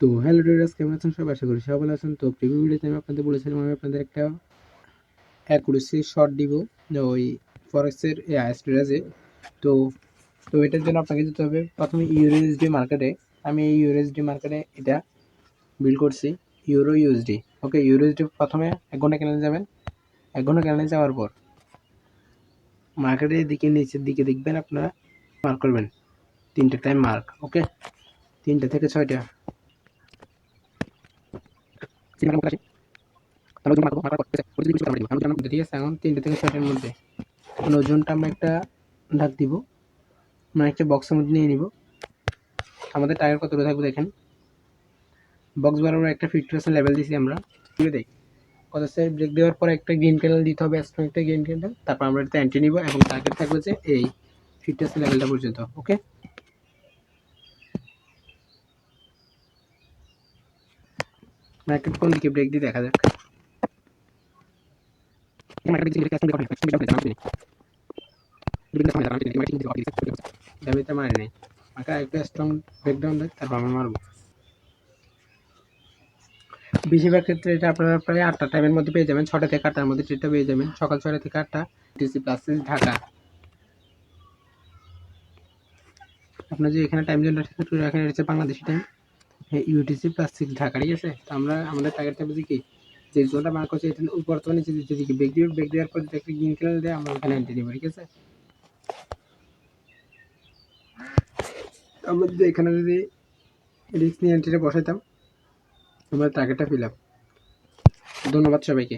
তো hello traders, কেমন আছেন সবাই? আশা করি সবাই ভালো আছেন। তো প্রিভিউ ভিডিওতে আমি আপনাদের বলেছিলাম আমি আপনাদের একটা অ্যাকুরেসি শর্ট দিব ওই ফরেক্সের স্ট্র্যাটেজি। তো তো এটার জন্য আপনাকে যেতে হবে প্রথমে ইউএসডি মার্কেটে। আমি এই ইউএসডি মার্কেটে এটা বিল্ড করছি ইউরো ইউএসডি। ওকে, ইউএসডি প্রথমে 1 ঘন্টা কেনে যাবেন। 1 ঘন্টা কেনে যাওয়ার পর মার্কেটের দিকে নিচের দিকে দেখবেন আপনারা মার্ক করবেন 3টে টাইম মার্ক। ওকে, 3টা থেকে 6টা ঠিক আছে। এখন 3টে থেকে 6টার মধ্যে ওজনটা আমরা একটা ডাক দিব, আমরা একটা বক্সের মধ্যে নিয়ে নিব। আমাদের টায়ার কতটা থাকবে দেখেন, বক্স বরাবর একটা 50% লেভেল দিছি আমরা। দিয়ে দেই কত সাইড ব্রেক দেওয়ার পর একটা গ্রিন ক্যান্ডেল দিতে হবে, স্ট্রং একটা গ্রিন ক্যান্ডেল। তারপর আমরা এটা এন্ট্রি নিব এবং টার্গেট থাকবে যে এই 50% লেভেলটা পর্যন্ত। ওকে, মার্কেট কোন দিকে ব্রেক দিয়ে দেখা যাক। দাবিতে মারি নাই, মার্কেট একটা স্ট্রং ব্রেকডাউন দেয়, তারপর আমরা মারবো। বেশিরভাগ ক্ষেত্রে এটা আপনারা প্রায় 8টা টাইমের মধ্যে পেয়ে যাবেন। 6টা থেকে 8টার মধ্যে ট্রেডটা পেয়ে যাবেন, সকাল 6টা থেকে 8টা। TC plus Dhaka. আপনার যে এখানে টাইম জোনটা ঠিক আছে, এখানে হচ্ছে Bangladeshi time, UTC plus 6 Dhaka. ঠিক আছে, তো আমরা আমাদের টার্গেট থাকবে কি, যে জোনটা মার্ক করছে এটা বর্তমানে যেদিকে ব্রেক দিবে, ব্রেক দেওয়ার পর যদি একটা গ্রিন কালার দেয় আমরা ওখানে এন্ট্রি নেব। ঠিক আছে, আমরা যদি এখানে যদি রিস্ক নিয়ে এন্ট্রিটা বসাইতাম, আমরা টার্গেটটা ফিল আপ। ধন্যবাদ সবাইকে।